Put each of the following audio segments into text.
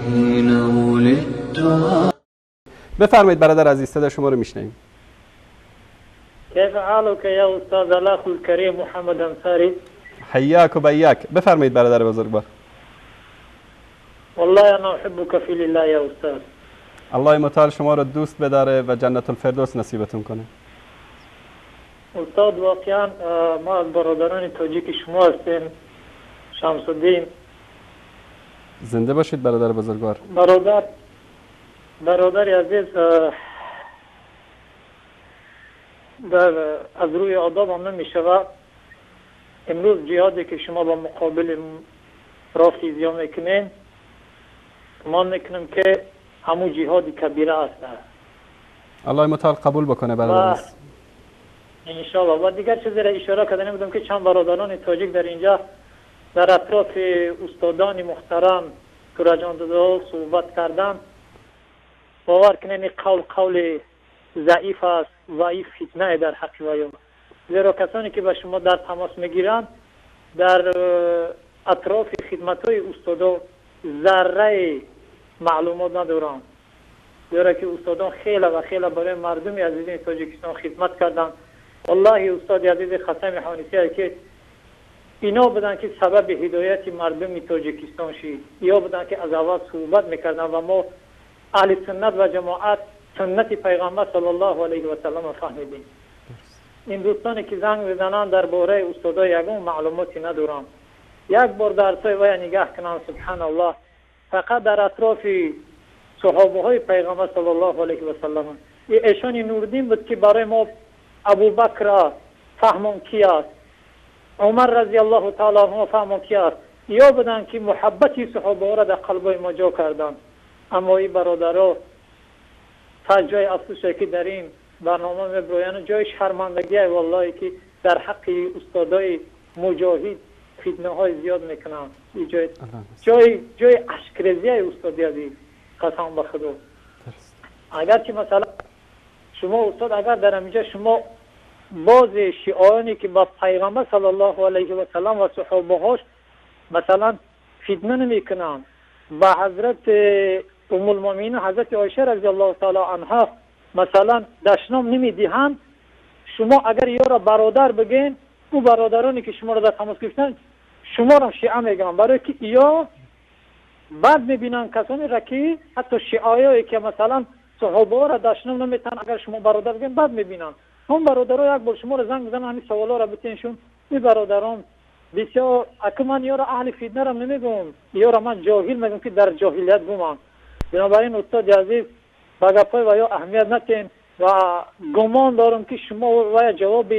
حين ولدت. بفرمایید برادر عزیز، صدا شما رو میشنویم. كيف حالك يا أستاذ الأخ الكريم محمد أنصاري؟ حیاک و بیاک. بفرمایید برادر بزرگوار. والله أنا أحبك في الله يا أستاذ. الله متعال شما رو دوست بداره و جنت الفردوس نصیبتون کنه. استاد واقعا ما از برادران تاجیک شما هستیم. شمس الدین. زنده باشید برادر بزرگوار. برادر عزیز، از روی آداب هم نمی شود. امروز جهادی که شما با مقابل رافضی‌ها میکنین، ما میکنیم که همون جهاد کبیره است. الله متعال قبول بکنه برادر. انشاءالله. و دیگر چیزی را اشاره کردن بودم که چند برادران تاجیک در اینجا در اطراف استادان محترم تورجان داده صحبت کردن. باور کنین قول ضعیف است، ضعیف فتنه در حق ویو. زیرا کسانی که به شما در تماس میگیرند در اطراف خدمت های استادا ذره معلومات ندارند. زیرا که استادان خیلی و خیلی برای مردم عزیزین تاجیکستان خدمت کردند. والله استاد عزیز خاتم حانیسی که اینا بودن که سبب هدایت مردم تاجیکستان شد، یا بودن که از اول صحبت میکردن و ما اهل سنت و جماعت سنت پیغمبر صلی الله علیه و سلم فهمیدیم. این دوستانی که زنگ بزنن درباره استادا یگون معلوماتی ندارن. یک بار درسای وای نگاه کنن، سبحان الله، فقط در اطراف صحابه های پیغمبر صلی الله علیه و سلم. ایشان نوردین بود که برای ما ابو بکر فهمون کی است، عمر رضی الله تعالی عنه فهمون کی است، یا بودن که محبتی صحابه را در قلبای ما جا کردن. اما این برادرها تا جای افسوسه که در این برنامه میبروین جای شرمندگی های والله که در حق استادای مجاهد فتنه های زیاد میکنن. جای اشکریزی های استادی هستی قسم به خدا. اگر که مثلا شما استاد اگر در اینجا شما باز شیعانی که با پیغمبر صلی الله علیه و سلم و صحابه هاش مثلا فتنه نمیکنن و حضرت ام المؤمنین حضرت عایشه رضی الله تعالی عنها مثلا دشنام نمیدهند، شما اگر یارا برادر بگین، او برادرانی که شما را در تماس گرفتن شما را شیعه میگن، برای که یا بعد میبینن کسانی را که حتی شیعایی که مثلا صحابه را دشنام نمیتن اگر شما برادر بگین بعد میبینن. هم برادرها یک بار شما را زنگ بزنن همین سوالا را بتینشون. این برادران بسیار اگه من یارا اهل فتنه را نمیگم، یارا من جاهل میگم که در جاهلیت بومن. بنابراین استاد عزیز با گپای و یا اهمیت ندین و گمان دارم که شما و جواب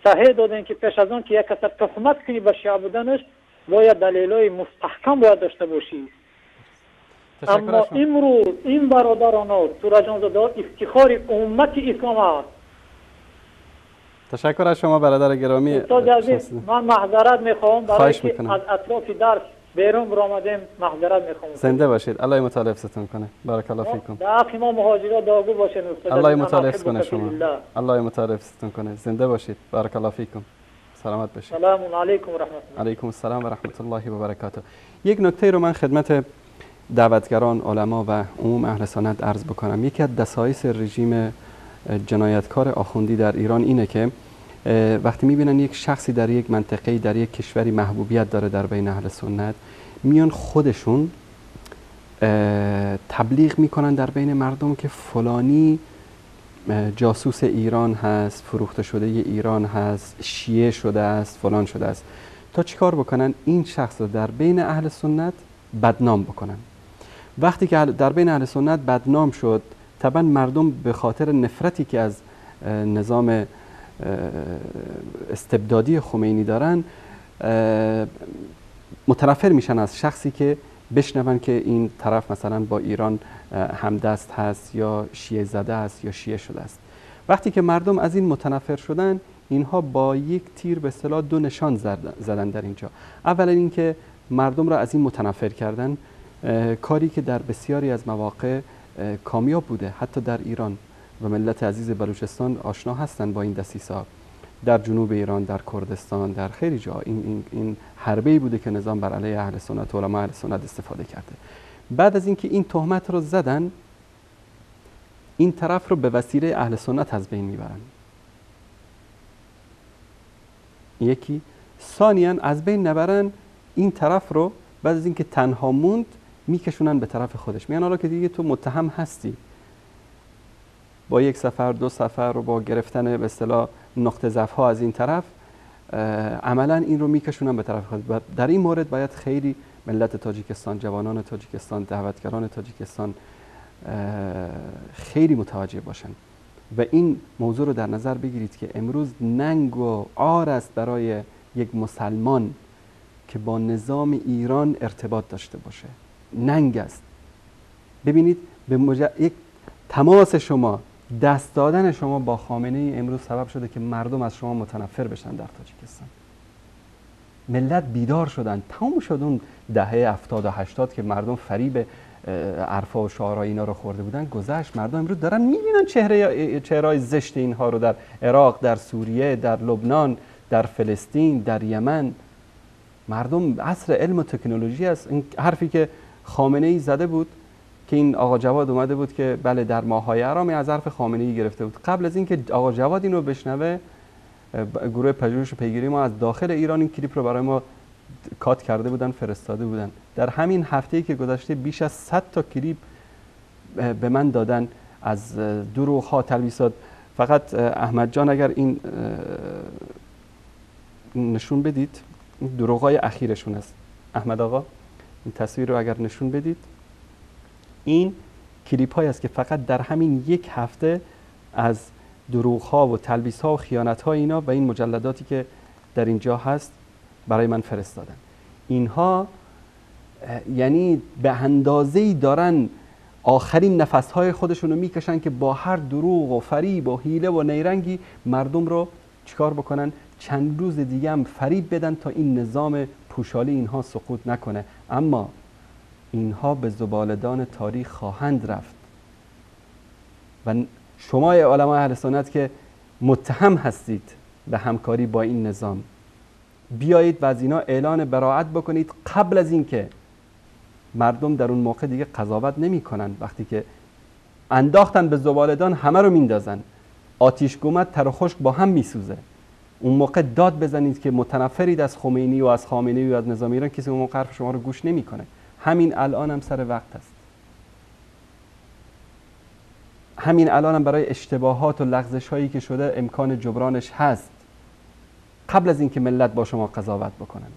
صحیح دادین که پیش از آن که یک کس تهمت کنی به شیعه بودنش باید دلایل مستحکم باید داشته باشی. اما امروز این برادران تورجان زاده افتخار امت اسلام است. تشکر از شما برادر گرامی. استاد عزیز من معذرت میخوام برای که از اطراف درس بیرون برآمدیم، معذرت میخوام. زنده باشید. الله متعال حفظتون کنه. بارک الله فیکم. در ما مهاجرا داغو باشین استاد. الله متعال حفظ کنه شما. الله متعال حفظتون کنه. زنده باشید. بارک الله فیکم. سلامت باشید. سلام علیکم و رحمت الله. علیکم السلام و رحمت الله و برکاته. یک نکته رو من خدمت دعوتگران، علما و عموم اهل سنت عرض بکنم. یکی از دسایس رژیم جنایتکار آخوندی در ایران اینه که وقتی میبینن یک شخصی در یک منطقه در یک کشوری محبوبیت داره در بین اهل سنت، میان خودشون تبلیغ میکنن در بین مردم که فلانی جاسوس ایران هست، فروخته شده ایران هست، شیعه شده است، فلان شده است، تا چیکار بکنن؟ این شخص رو در بین اهل سنت بدنام بکنن. وقتی که در بین اهل سنت بدنام شد، طبعا مردم به خاطر نفرتی که از نظام استبدادی خمینی دارن متنفر میشن از شخصی که بشنون که این طرف مثلا با ایران همدست هست یا شیعه زده است یا شیعه شده است. وقتی که مردم از این متنفر شدن، اینها با یک تیر به اصطلاح دو نشان زدن در اینجا. اولا اینکه مردم را از این متنفر کردن، کاری که در بسیاری از مواقع کامیاب بوده. حتی در ایران و ملت عزیز بلوچستان آشنا هستند با این دسیسا. در جنوب ایران، در کردستان، در خیلی جا این حربه‌ای بوده که نظام بر علیه اهل سنت و علما اهل سنت استفاده کرده. بعد از اینکه این تهمت رو زدن، این طرف رو به وسیله اهل سنت از بین میبرن. یکی. ثانیاً از بین نبرن، این طرف رو بعد از اینکه تنها موند میکشونن به طرف خودش. میگن حالا که دیگه تو متهم هستی، با یک سفر 2 سفر رو با گرفتن به اصطلاح نقطه ضعف ها از این طرف، عملا این رو میکشونن به طرف خود. و در این مورد باید خیلی ملت تاجیکستان، جوانان تاجیکستان، دعوتگران تاجیکستان خیلی متوجه باشن و این موضوع رو در نظر بگیرید که امروز ننگ و عار است برای یک مسلمان که با نظام ایران ارتباط داشته باشه. ننگ است. ببینید یک تماس شما، دست دادن شما با خامنه ای امروز سبب شده که مردم از شما متنفر بشن در تاجیکستان. ملت بیدار شدن. تمام شد اون دهه 70 و 80 که مردم فریب عرفا و شعارهای اینا رو خورده بودن، گذشت. مردم امروز دارن میبینن چهرهای زشت اینها رو در عراق، در سوریه، در لبنان، در فلسطین، در یمن. مردم عصر علم و تکنولوژی است. این حرفی که خامنه ای زده بود که این آقا جواد اومده بود که بله در ماه‌های حرامی از حرف خامنه ای گرفته بود. قبل از اینکه آقا جواد اینو بشنوه، گروه پژوهش و پیگیری ما از داخل ایران این کلیپ رو برای ما کات کرده بودن، فرستاده بودن. در همین هفته‌ای که گذشته بیش از 100 تا کلیپ به من دادن از دروغ‌ها، تلبیسات. فقط احمد جان اگر این نشون بدید، این دروغ‌های اخیرشون است. احمد آقا این تصویر رو اگر نشون بدید، این کلیپ هایی است که فقط در همین یک هفته از دروغ‌ها و تلبیس‌ها و خیانت‌ها اینا و این مجلداتی که در اینجا هست برای من فرستادن. اینها یعنی به اندازه‌ای دارن آخرین نفس‌های خودشون رو میکشن که با هر دروغ و فریب و حیله و نیرنگی مردم رو چیکار بکنن؟ چند روز دیگه هم فریب بدن تا این نظام پوشالی اینها سقوط نکنه. اما اینها به زباله‌دان تاریخ خواهند رفت و شما علمای اهل سنت که متهم هستید به همکاری با این نظام، بیایید و از اینا اعلان براءت بکنید قبل از اینکه مردم در اون موقع دیگه قضاوت نمی‌کنن. وقتی که انداختن به زباله‌دان همه رو میندازن، آتش گومد تر و خشک با هم میسوزه. اون موقع داد بزنید که متنفرید از خمینی و از خامنه‌ای و از نظام ایران، کسی اون موقع حرف شما رو گوش نمی‌کنه. همین الان هم سر وقت است. همین الان هم برای اشتباهات و لغزش هایی که شده امکان جبرانش هست قبل از اینکه ملت با شما قضاوت بکنن.